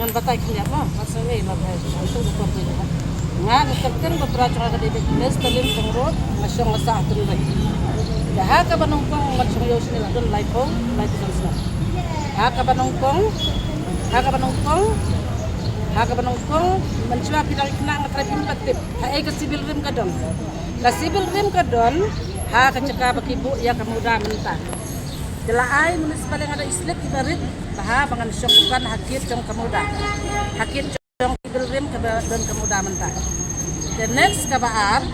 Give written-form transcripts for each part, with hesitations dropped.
Dengan batai kaya mo, masalah lah itu bukan punya. Nga nagkaktan beberapa kali di Benes talim pengrod masyong masa atun ba. Dah ka banungkong masyong yos nila don laipong na. Ha ka banungkong manswa pinang nga trapin patip. Ha ay ka civil rim ka don. La civil rim ka don ha ka tsaka bakibu ya kamuda minta. Dalaay municipal nga ada islet ibarit baha bangan syong kan hakit jong kamuda. Hakit jong civil rim ka don kamuda minta. The next kabaar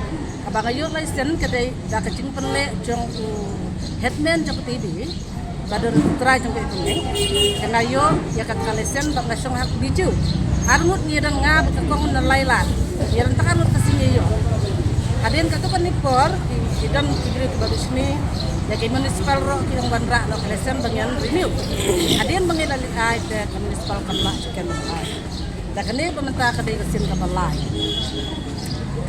kabangayo license kaday dakaching panle jong headman jong TV badon try jong kaitung kanayo ya kat kalesen bang nasyong hak biju arngut ni dan nga bakakong na laylat yaran takanut kasinyo adin kato kanipor di dan tigri baru sini ya kay municipal ro kiyong bandra lo kalesen bangyan renew adin bangilali ay te municipal kamla chicken da kanay pamanta kaday kasin kabalay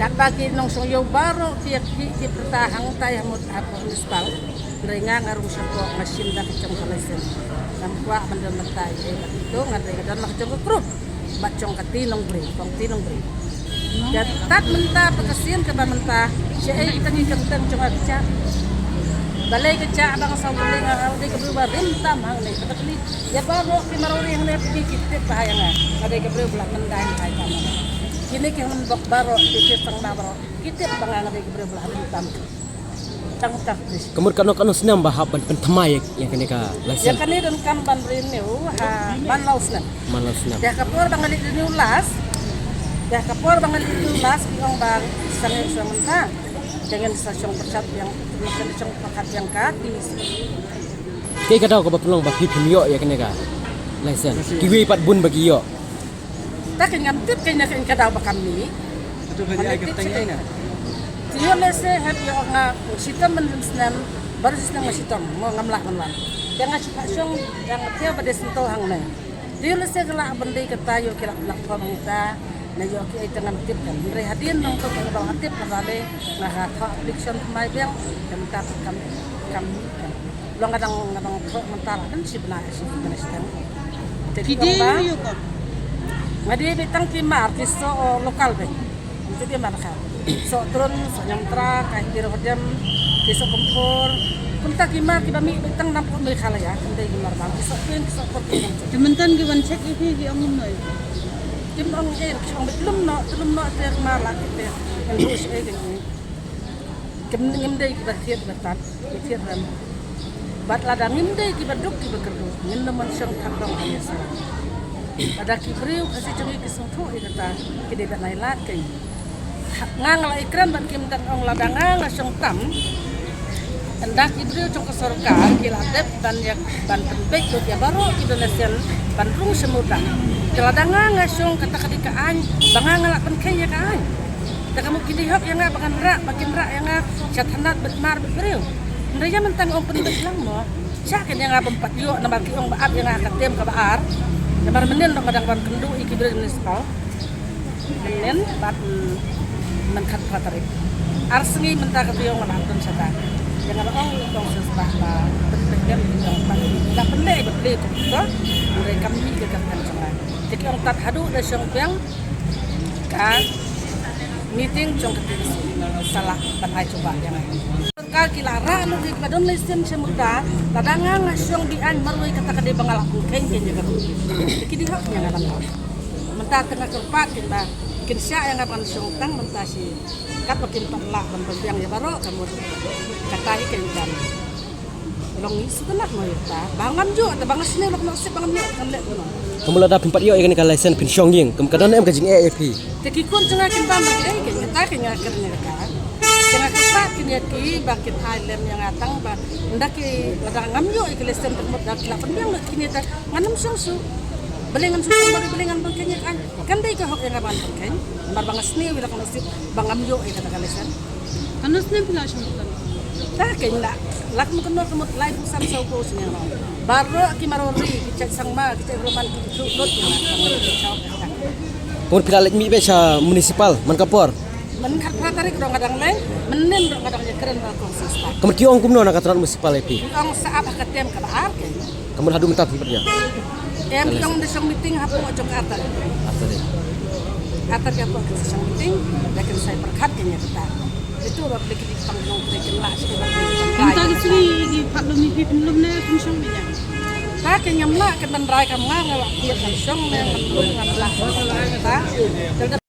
kat bagi nong soyo baro tiyak ki pertahang tay hamut apa municipal ngrenga ngarung sako masin da kecong kalesen sampwa mandam matay itu ngadai dan kecong group bacong katinong bre pang tinong bre dan tat menta pakasin ka ba menta siya ay itangi kantang jong acha balay ka cha bang sa buling nga ka bro ba rintam hang nay patakli ya baro ki marori hang nay pikit bahaya nga ngadai ka bro bulak manday kay tama kini kang membok baro pikir sang baro kita pangangan dari keberapa hitam tang tak kemur kano senam bahaban pentamai yang kini ka ya kani dan kamban renew ha manlausna dah kapur bangali renew las kiong bang sangai samanta dengan stasiun persat yang stasiun pakat yang katis kay kadaw ka ba pelong bagi pemio ya kini ka lesen kiwi pat bun bagi yo tak ngamtip kanya kan kadaw ba kami itu banyak ketengnya Tiyo lese heb yo nga sitam mensenam baru sistem sitam mo ngamlah ngamlan yang syong yang tiyo pada sentuh hang na tiyo lese kala bendai kata yo kira lak pamita na yo ki itang tip kan mere hadin nang to kan bang tip kan ale na ha application mai bang kam lo ngadang pro mentara kan si benar sistem video yo ko ngadi bitang timar kiso lokal be itu dia marka so turun so nyamtra kay biro jam kiso kumpor kunta kimar kibami bitang nampun may khalaya kunday kimar bang kiso pin kiso por tementan gi wan check ipi gi ongum noy kim ong er chong belum no ter malak te en bus e gni kim ngimday kibatit batat kitir ram bat ladang ngimday kibaduk kibakerdu ngin naman siyang kandong ayasa ada kibriu kasi chungi kisong tho ikata kidebat nailat kay ngang la ikran ban kim dan ong ladanga nga siyang tam anda kibriu chong kasorkar kiladep ban yak ban penbek do ya baro Indonesian ban rung semuda kiladanga nga siyang katakadikaan banga la pan kay yakaan da kamu kinihop yang nga bakan ra bakin ra yang nga chathanat betmar bibriu ndaya mentang ong penbek lang mo siya kanya nga pampatyo na magiong baab yang nga katem ka baar Namar menen dong kadang ban kendu ikibir municipal menen bat menkat patarik arsengi menta ketiong nonton sata jangan ong dong sesbah ba penting dong ban la pendek betle ko mereka kami ke kan sama jadi ong tat hadu da syong piang ka meeting jong ketis salah ban ai coba jangan ka kilara anu di badon listen semuda ladanga nga syong dian marway kata kade bangalak kay kanya ka kidi hak nya ngaban menta tengah kerpat kita kinsya yang ngaban syong tang menta si kat makin panlah ban pembiang ya baro kamu katai kay dan long setelah mo yata bangam jo ta bangas ne lok nasib bangam ne kan le no kamu lada pimpat yo ikan lesen pin syong ying kem kadon em kajing AFP tekikun cenga kin bam kay kanya ta kanya kernya ka jangan ketat kini ki bakit halem yang atang ba ndaki ladang ngamyo iklestem temut dak la pendiang kini ta nganam susu belengan susu baru belengan bangkanya kan dai ka hok yang aban kan mar bangas ni wila kan sip bangamyo ay kata kalesan anos ne pila syutan ta kanya lak mo kuno kumot live sam sa ko sinya baro ki marori ki cek sangma ki cek roman ki lot yang kamu pilalet mi be sa municipal man kapor menkat tarik dong kadang lain menen dong kadang keren konsisten kamu kiong kumno na katran municipal AFP ong sa apa ketem ka baar kay kamu hadu mentap pimpat ya Em yang di sang meeting hapo ajok atar. Apa deh? Atar ya po sa sang meeting, lakin saya perkat kanya kita. Itu rak lagi di panggung trekin lah sih. Entah di sini di Pak Lumi belum nih fungsi dia. Ta kanya mla ke ban rai kam nga nga dia kan song na belum kan lah. Ta. Jadi